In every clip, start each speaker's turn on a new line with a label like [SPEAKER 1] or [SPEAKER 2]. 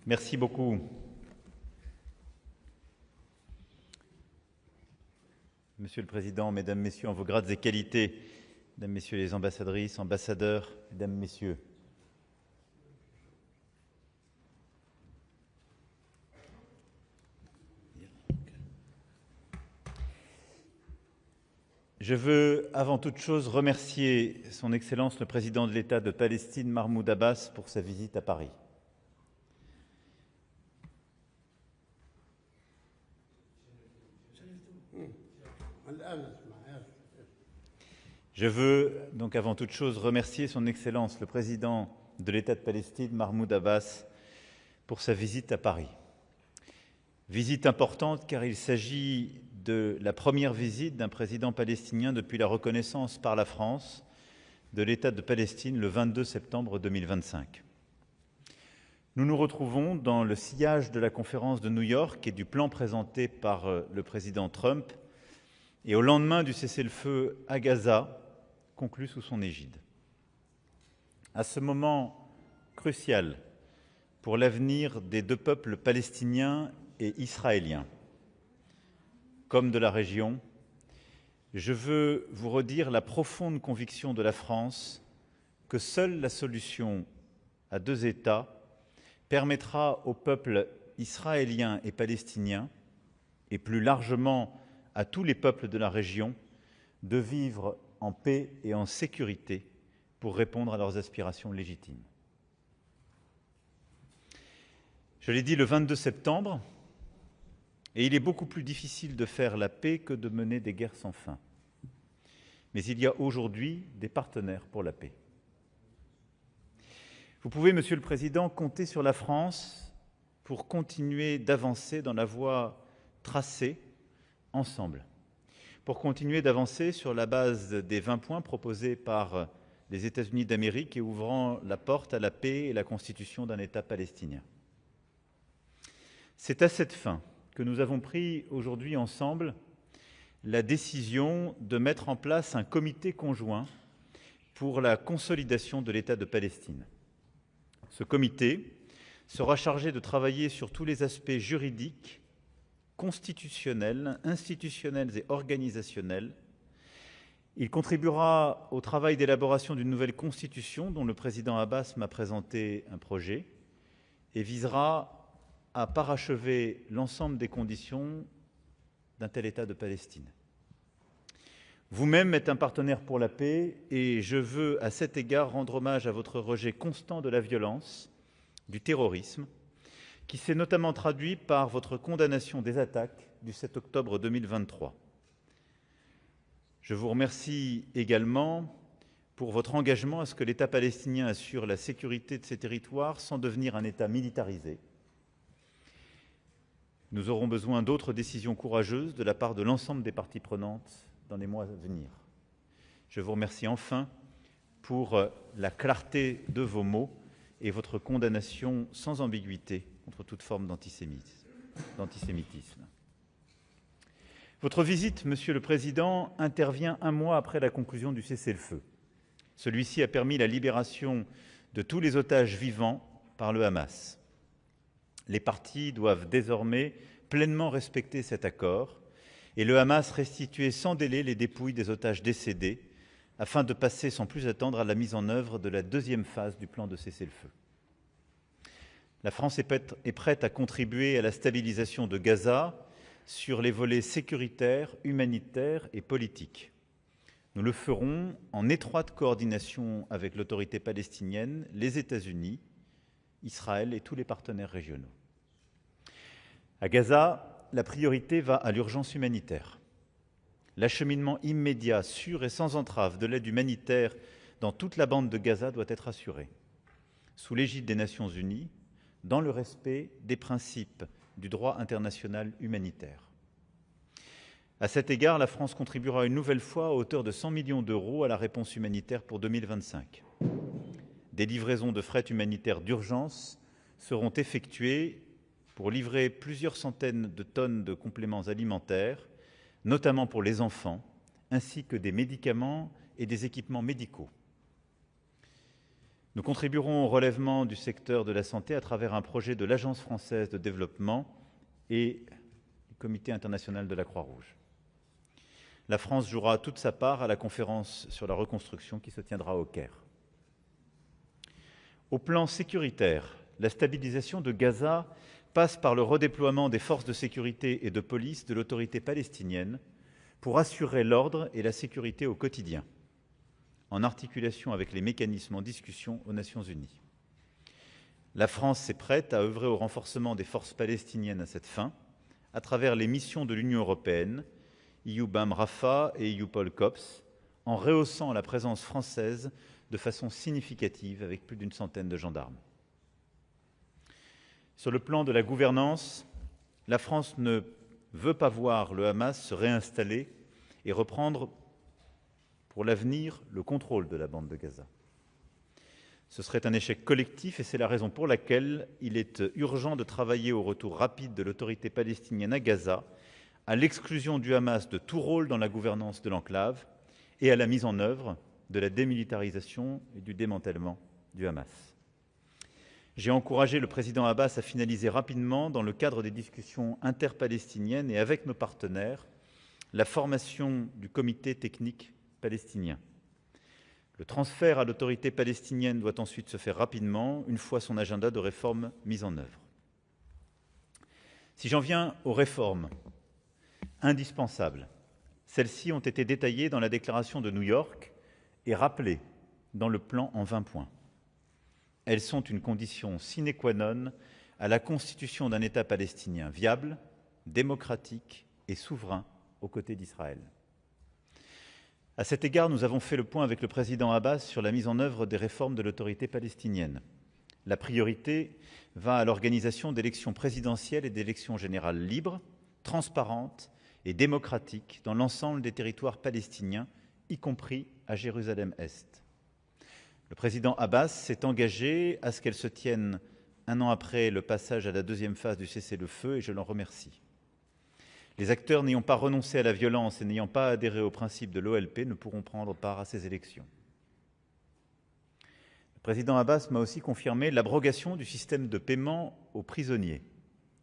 [SPEAKER 1] Merci beaucoup. Monsieur le Président, Mesdames, Messieurs, en vos grades et qualités, Mesdames, Messieurs les ambassadrices, ambassadeurs, Mesdames, Messieurs. Je veux avant toute chose remercier Son Excellence le Président de l'État de Palestine, Mahmoud Abbas, pour sa visite à Paris. Je veux donc avant toute chose remercier Son Excellence le Président de l'État de Palestine, Mahmoud Abbas, pour sa visite à Paris. Visite importante car il s'agit de la première visite d'un président palestinien depuis la reconnaissance par la France de l'État de Palestine le 22 septembre 2025. Nous nous retrouvons dans le sillage de la conférence de New York et du plan présenté par le président Trump et au lendemain du cessez-le-feu à Gaza, conclu sous son égide. À ce moment crucial pour l'avenir des deux peuples palestiniens et israélien, comme de la région, je veux vous redire la profonde conviction de la France que seule la solution à deux États permettra aux peuples israéliens et palestiniens, et plus largement à tous les peuples de la région, de vivre en paix et en sécurité pour répondre à leurs aspirations légitimes. Je l'ai dit le 22 septembre, et il est beaucoup plus difficile de faire la paix que de mener des guerres sans fin. Mais il y a aujourd'hui des partenaires pour la paix. Vous pouvez, Monsieur le Président, compter sur la France pour continuer d'avancer dans la voie tracée ensemble, pour continuer d'avancer sur la base des 20 points proposés par les États-Unis d'Amérique et ouvrant la porte à la paix et la constitution d'un État palestinien. C'est à cette fin que nous avons pris aujourd'hui ensemble la décision de mettre en place un comité conjoint pour la consolidation de l'État de Palestine. Ce comité sera chargé de travailler sur tous les aspects juridiques, constitutionnels, institutionnels et organisationnels. Il contribuera au travail d'élaboration d'une nouvelle constitution dont le président Abbas m'a présenté un projet et visera à parachever l'ensemble des conditions d'un tel État de Palestine. Vous-même êtes un partenaire pour la paix et je veux à cet égard rendre hommage à votre rejet constant de la violence, du terrorisme, qui s'est notamment traduit par votre condamnation des attaques du 7 octobre 2023. Je vous remercie également pour votre engagement à ce que l'État palestinien assure la sécurité de ses territoires sans devenir un État militarisé. Nous aurons besoin d'autres décisions courageuses de la part de l'ensemble des parties prenantes dans les mois à venir. Je vous remercie enfin pour la clarté de vos mots et votre condamnation sans ambiguïté contre toute forme d'antisémitisme. Votre visite, Monsieur le Président, intervient un mois après la conclusion du cessez-le-feu. Celui-ci a permis la libération de tous les otages vivants par le Hamas. Les parties doivent désormais pleinement respecter cet accord et le Hamas restituer sans délai les dépouilles des otages décédés afin de passer sans plus attendre à la mise en œuvre de la deuxième phase du plan de cessez-le-feu. La France est prête à contribuer à la stabilisation de Gaza sur les volets sécuritaires, humanitaires et politiques. Nous le ferons en étroite coordination avec l'autorité palestinienne, les États-Unis, Israël et tous les partenaires régionaux. À Gaza, la priorité va à l'urgence humanitaire. L'acheminement immédiat, sûr et sans entrave de l'aide humanitaire dans toute la bande de Gaza doit être assuré, sous l'égide des Nations Unies, dans le respect des principes du droit international humanitaire. À cet égard, la France contribuera une nouvelle fois à hauteur de 100 millions d'euros à la réponse humanitaire pour 2025. Des livraisons de fret humanitaire d'urgence seront effectuées pour livrer plusieurs centaines de tonnes de compléments alimentaires, notamment pour les enfants, ainsi que des médicaments et des équipements médicaux. Nous contribuerons au relèvement du secteur de la santé à travers un projet de l'Agence française de développement et du Comité international de la Croix-Rouge. La France jouera toute sa part à la conférence sur la reconstruction qui se tiendra au Caire. Au plan sécuritaire, la stabilisation de Gaza passe par le redéploiement des forces de sécurité et de police de l'autorité palestinienne pour assurer l'ordre et la sécurité au quotidien, en articulation avec les mécanismes en discussion aux Nations Unies. La France est prête à œuvrer au renforcement des forces palestiniennes à cette fin, à travers les missions de l'Union européenne, EUBAM Rafah et EUPOL COPS, en rehaussant la présence française de façon significative avec plus d'une centaine de gendarmes. Sur le plan de la gouvernance, la France ne veut pas voir le Hamas se réinstaller et reprendre pour l'avenir le contrôle de la bande de Gaza. Ce serait un échec collectif et c'est la raison pour laquelle il est urgent de travailler au retour rapide de l'autorité palestinienne à Gaza, à l'exclusion du Hamas de tout rôle dans la gouvernance de l'enclave et à la mise en œuvre de la démilitarisation et du démantèlement du Hamas. J'ai encouragé le président Abbas à finaliser rapidement, dans le cadre des discussions interpalestiniennes et avec nos partenaires, la formation du comité technique palestinien. Le transfert à l'autorité palestinienne doit ensuite se faire rapidement, une fois son agenda de réforme mis en œuvre. Si j'en viens aux réformes indispensables, celles-ci ont été détaillées dans la déclaration de New York et rappelées dans le plan en 20 points. Elles sont une condition sine qua non à la constitution d'un État palestinien viable, démocratique et souverain aux côtés d'Israël. À cet égard, nous avons fait le point avec le président Abbas sur la mise en œuvre des réformes de l'autorité palestinienne. La priorité va à l'organisation d'élections présidentielles et d'élections générales libres, transparentes et démocratiques dans l'ensemble des territoires palestiniens, y compris à Jérusalem-Est. Le président Abbas s'est engagé à ce qu'elles se tiennent un an après le passage à la deuxième phase du cessez-le-feu et je l'en remercie. Les acteurs n'ayant pas renoncé à la violence et n'ayant pas adhéré au principe de l'OLP ne pourront prendre part à ces élections. Le président Abbas m'a aussi confirmé l'abrogation du système de paiement aux prisonniers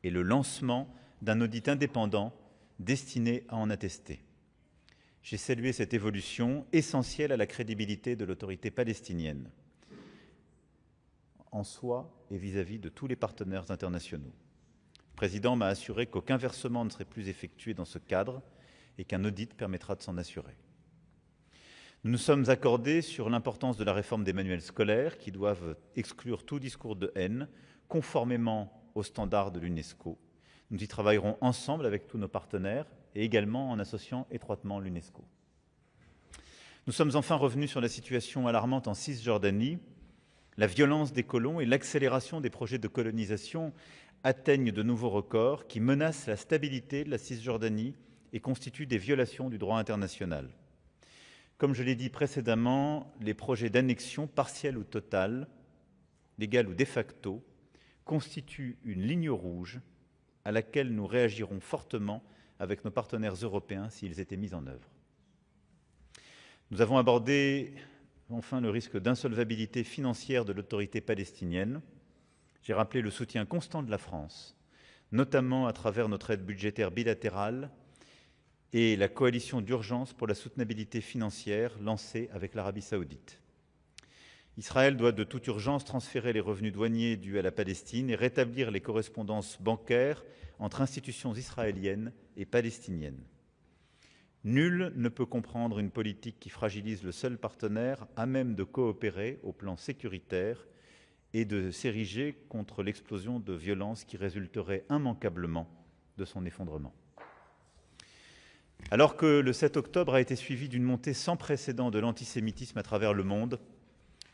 [SPEAKER 1] et le lancement d'un audit indépendant destiné à en attester. J'ai salué cette évolution essentielle à la crédibilité de l'autorité palestinienne, en soi et vis-à-vis de tous les partenaires internationaux. Le président m'a assuré qu'aucun versement ne serait plus effectué dans ce cadre et qu'un audit permettra de s'en assurer. Nous nous sommes accordés sur l'importance de la réforme des manuels scolaires qui doivent exclure tout discours de haine, conformément aux standards de l'UNESCO. Nous y travaillerons ensemble avec tous nos partenaires et également en associant étroitement l'UNESCO. Nous sommes enfin revenus sur la situation alarmante en Cisjordanie. La violence des colons et l'accélération des projets de colonisation atteignent de nouveaux records qui menacent la stabilité de la Cisjordanie et constituent des violations du droit international. Comme je l'ai dit précédemment, les projets d'annexion partielle ou totale, légale ou de facto, constituent une ligne rouge à laquelle nous réagirons fortement avec nos partenaires européens s'ils étaient mis en œuvre. Nous avons abordé enfin le risque d'insolvabilité financière de l'autorité palestinienne. J'ai rappelé le soutien constant de la France, notamment à travers notre aide budgétaire bilatérale et la coalition d'urgence pour la soutenabilité financière lancée avec l'Arabie saoudite. Israël doit de toute urgence transférer les revenus douaniers dus à la Palestine et rétablir les correspondances bancaires entre institutions israéliennes et palestiniennes. Nul ne peut comprendre une politique qui fragilise le seul partenaire à même de coopérer au plan sécuritaire et de s'ériger contre l'explosion de violence qui résulterait immanquablement de son effondrement. Alors que le 7 octobre a été suivi d'une montée sans précédent de l'antisémitisme à travers le monde,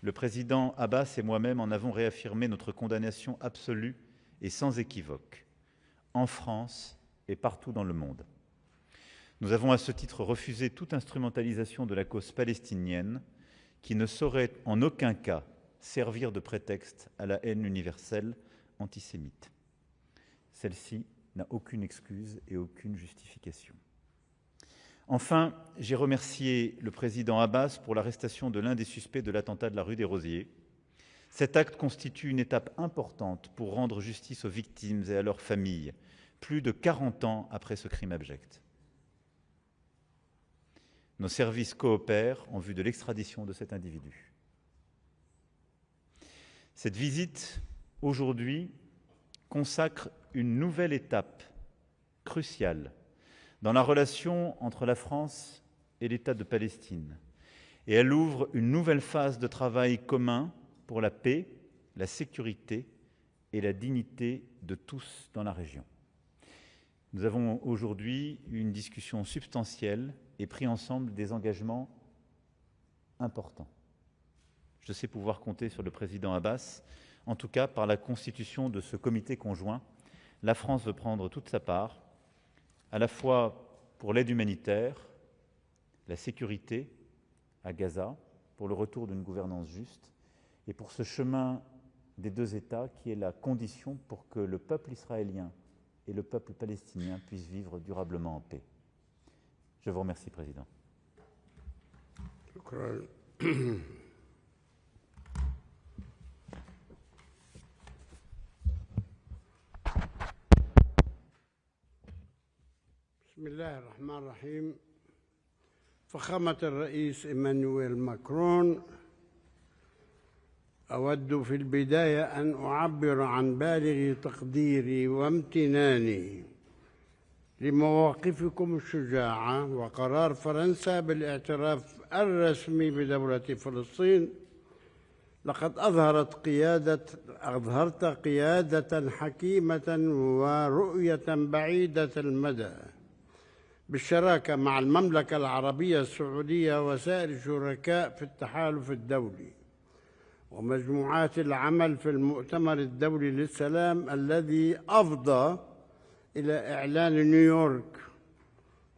[SPEAKER 1] le président Abbas et moi-même en avons réaffirmé notre condamnation absolue et sans équivoque, en France et partout dans le monde. Nous avons à ce titre refusé toute instrumentalisation de la cause palestinienne qui ne saurait en aucun cas servir de prétexte à la haine universelle antisémite. Celle-ci n'a aucune excuse et aucune justification. Enfin, j'ai remercié le président Abbas pour l'arrestation de l'un des suspects de l'attentat de la rue des Rosiers Cet acte constitue une étape importante pour rendre justice aux victimes et à leurs familles, plus de 40 ans après ce crime abject. Nos services coopèrent en vue de l'extradition de cet individu. Cette visite, aujourd'hui, consacre une nouvelle étape cruciale dans la relation entre la France et l'État de Palestine. Et elle ouvre une nouvelle phase de travail commun pour la paix, la sécurité et la dignité de tous dans la région. Nous avons aujourd'hui eu une discussion substantielle et pris ensemble des engagements importants. Je sais pouvoir compter sur le président Abbas. En tout cas, par la constitution de ce comité conjoint, la France veut prendre toute sa part, à la fois pour l'aide humanitaire, la sécurité à Gaza, pour le retour d'une gouvernance juste, et pour ce chemin des deux États qui est la condition pour que le peuple israélien et le peuple palestinien puissent vivre durablement en paix. Je vous remercie, Président.
[SPEAKER 2] بسم الله الرحمن الرحيم. فخامة الرئيس إيمانويل ماكرون، أود في البداية أن أعبر عن بالغ تقديري وامتناني لمواقفكم الشجاعة وقرار فرنسا بالاعتراف الرسمي بدولة فلسطين. لقد أظهرت قيادة حكيمة ورؤية بعيدة المدى بالشراكة مع المملكة العربية السعودية وسائر الشركاء في التحالف الدولي ومجموعات العمل في المؤتمر الدولي للسلام الذي أفضى إلى إعلان نيويورك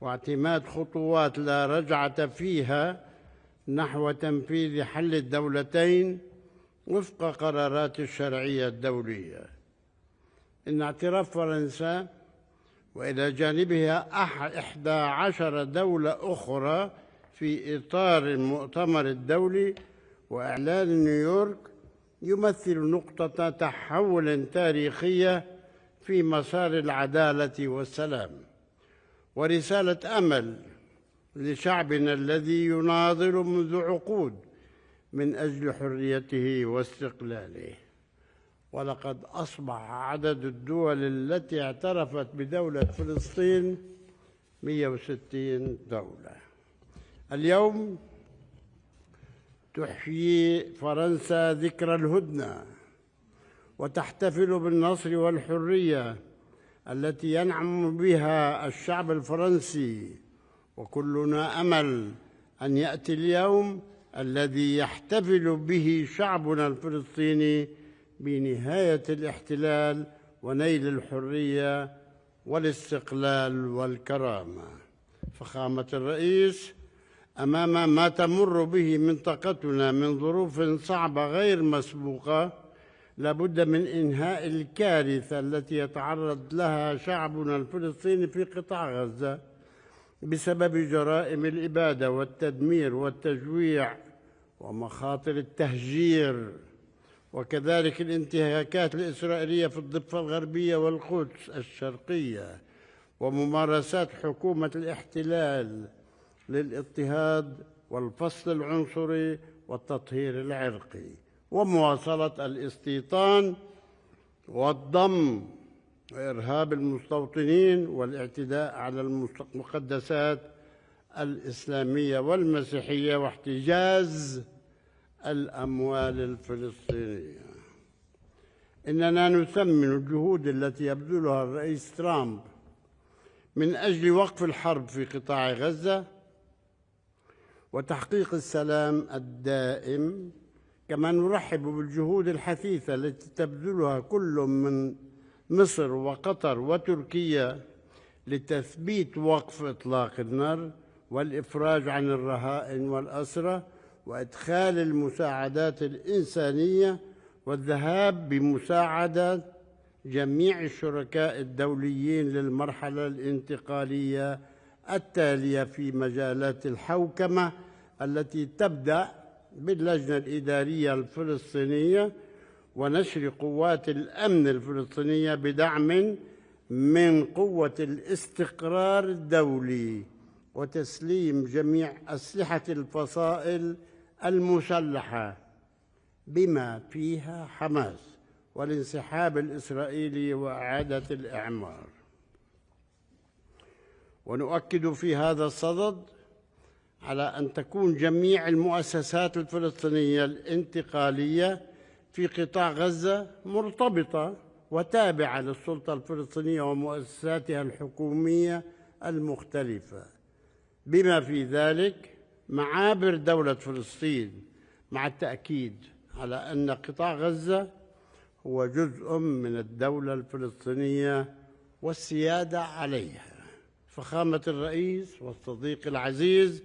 [SPEAKER 2] واعتماد خطوات لا رجعة فيها نحو تنفيذ حل الدولتين وفق قرارات الشرعية الدولية. إن اعتراف فرنسا وإلى جانبها 11 دولة أخرى في إطار المؤتمر الدولي وإعلان نيويورك يمثل نقطة تحول تاريخية في مسار العدالة والسلام ورسالة أمل لشعبنا الذي يناضل منذ عقود من أجل حريته واستقلاله. ولقد أصبح عدد الدول التي اعترفت بدولة فلسطين 160 دولة. اليوم تحيي فرنسا ذكرى الهدنة وتحتفل بالنصر والحرية التي ينعم بها الشعب الفرنسي، وكلنا أمل أن يأتي اليوم الذي يحتفل به شعبنا الفلسطيني بنهاية الاحتلال ونيل الحرية والاستقلال والكرامة. فخامة الرئيس، أمام ما تمر به منطقتنا من ظروف صعبة غير مسبوقة، لابد من إنهاء الكارثة التي يتعرض لها شعبنا الفلسطيني في قطاع غزة بسبب جرائم الإبادة والتدمير والتجويع ومخاطر التهجير، وكذلك الانتهاكات الإسرائيلية في الضفة الغربية والقدس الشرقية، وممارسات حكومة الاحتلال للاضطهاد والفصل العنصري والتطهير العرقي، ومواصلة الاستيطان والضم وإرهاب المستوطنين والاعتداء على المقدسات الإسلامية والمسيحية واحتجاز الأموال الفلسطينية. إننا نثمن الجهود التي يبذلها الرئيس ترامب من أجل وقف الحرب في قطاع غزة وتحقيق السلام الدائم، كما نرحب بالجهود الحثيثة التي تبذلها كل من مصر وقطر وتركيا لتثبيت وقف إطلاق النار والإفراج عن الرهائن والأسرى وإدخال المساعدات الإنسانية والذهاب بمساعدة جميع الشركاء الدوليين للمرحلة الانتقالية التالية في مجالات الحوكمة التي تبدأ باللجنة الإدارية الفلسطينية ونشر قوات الأمن الفلسطينية بدعم من قوة الاستقرار الدولي، وتسليم جميع أسلحة الفصائل المسلحة بما فيها حماس، والانسحاب الإسرائيلي وإعادة الإعمار. ونؤكد في هذا الصدد على أن تكون جميع المؤسسات الفلسطينية الانتقالية في قطاع غزة مرتبطة وتابعة للسلطة الفلسطينية ومؤسساتها الحكومية المختلفة، بما في ذلك معابر دولة فلسطين، مع التأكيد على أن قطاع غزة هو جزء من الدولة الفلسطينية والسيادة عليها. فخامة الرئيس والصديق العزيز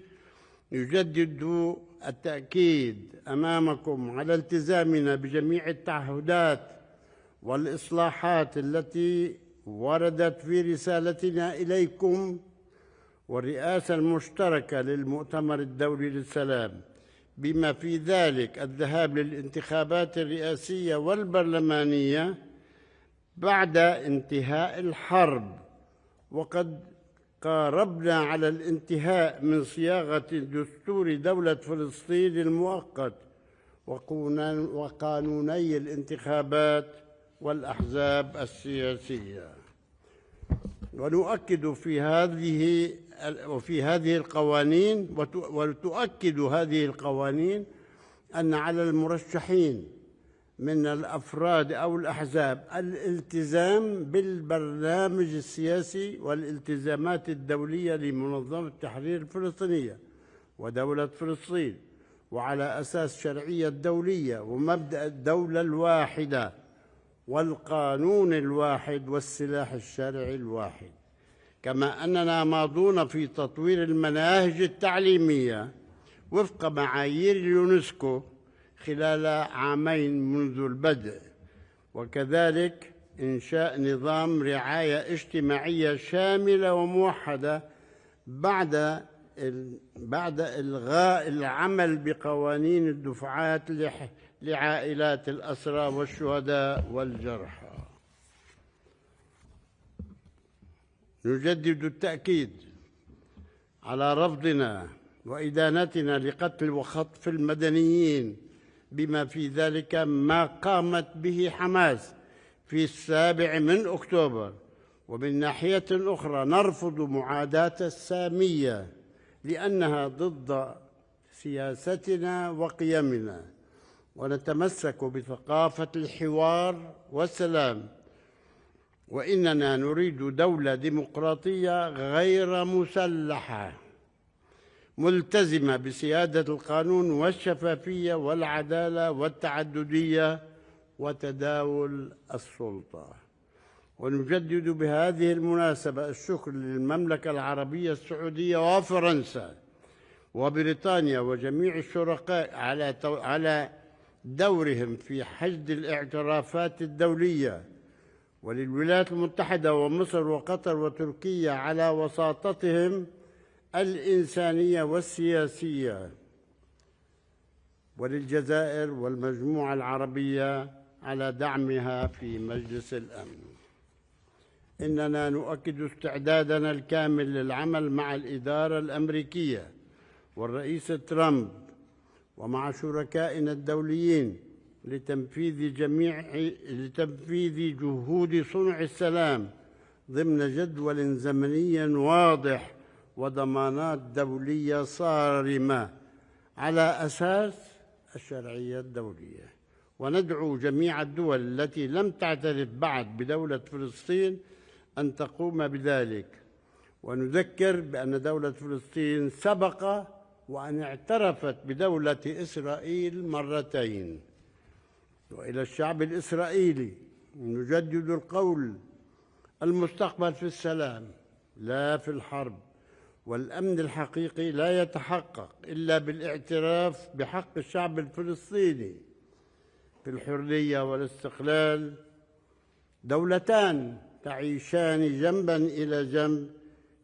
[SPEAKER 2] يجدد التأكيد أمامكم على التزامنا بجميع التعهدات والإصلاحات التي وردت في رسالتنا إليكم والرئاسة المشتركة للمؤتمر الدولي للسلام، بما في ذلك الذهاب للانتخابات الرئاسية والبرلمانية بعد انتهاء الحرب. وقد قاربنا على الانتهاء من صياغة دستور دولة فلسطين المؤقت وقانوني الانتخابات والأحزاب السياسية. ونؤكد في هذه القوانين وتؤكد هذه القوانين أن على المرشحين من الأفراد أو الأحزاب الالتزام بالبرنامج السياسي والالتزامات الدولية لمنظمة التحرير الفلسطينية ودولة فلسطين، وعلى أساس شرعية دولية ومبدأ الدولة الواحدة والقانون الواحد والسلاح الشرعي الواحد. كما أننا ماضون في تطوير المناهج التعليمية وفق معايير اليونسكو خلال عامين منذ البدء، وكذلك إنشاء نظام رعاية اجتماعية شاملة وموحدة بعد إلغاء العمل بقوانين الدفعات لعائلات الأسرى والشهداء والجرحى. نجدد التأكيد على رفضنا وإدانتنا لقتل وخطف المدنيين، بما في ذلك ما قامت به حماس في 7 أكتوبر. ومن ناحية أخرى نرفض معاداة السامية لأنها ضد سياستنا وقيمنا، ونتمسك بثقافة الحوار والسلام، وإننا نريد دولة ديمقراطية غير مسلحة ملتزمة بسيادة القانون والشفافية والعدالة والتعددية وتداول السلطة. ونجدد بهذه المناسبة الشكر للمملكة العربية السعودية وفرنسا وبريطانيا وجميع الشركاء على دورهم في حشد الاعترافات الدولية، وللولايات المتحدة ومصر وقطر وتركيا على وساطتهم الإنسانية والسياسية، وللجزائر والمجموعة العربية على دعمها في مجلس الأمن. إننا نؤكد استعدادنا الكامل للعمل مع الإدارة الأمريكية والرئيس ترامب ومع شركائنا الدوليين لتنفيذ جهود صنع السلام ضمن جدول زمني واضح وضمانات دولية صارمة على أساس الشرعية الدولية. وندعو جميع الدول التي لم تعترف بعد بدولة فلسطين أن تقوم بذلك، ونذكر بأن دولة فلسطين سبق وأن اعترفت بدولة إسرائيل مرتين. وإلى الشعب الإسرائيلي نجدد القول: المستقبل في السلام لا في الحرب، والأمن الحقيقي لا يتحقق إلا بالاعتراف بحق الشعب الفلسطيني في الحرية والاستقلال. دولتان تعيشان جنبا إلى جنب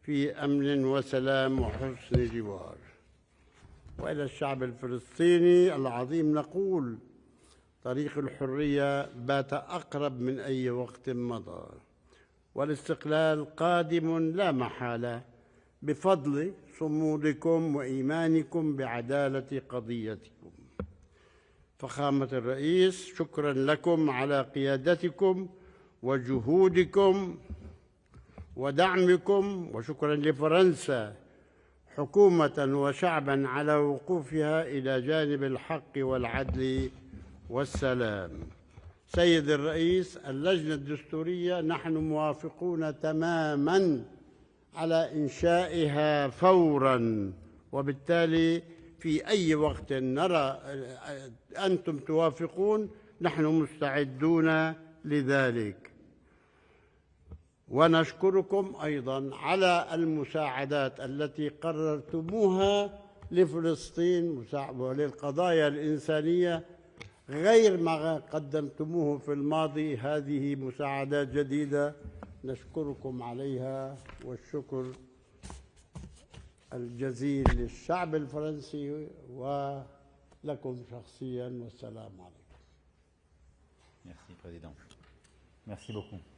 [SPEAKER 2] في أمن وسلام وحسن جوار. وإلى الشعب الفلسطيني العظيم نقول: طريق الحرية بات أقرب من أي وقت مضى، والاستقلال قادم لا محالة بفضل صمودكم وإيمانكم بعدالة قضيتكم. فخامة الرئيس، شكرا لكم على قيادتكم وجهودكم ودعمكم، وشكرا لفرنسا حكومة وشعبا على وقوفها إلى جانب الحق والعدل والسلام. سيد الرئيس، اللجنة الدستورية نحن موافقون تماما على إنشائها فورا، وبالتالي في أي وقت نرى أنتم توافقون نحن مستعدون لذلك. ونشكركم أيضا على المساعدات التي قررتموها لفلسطين وللقضايا الإنسانية غير ما قدمتموه في الماضي. هذه مساعدات جديدة نشكركم عليها، والشكر الجزيل للشعب الفرنسي ولكم شخصيا، والسلام عليكم.
[SPEAKER 1] Merci, Président. Merci beaucoup.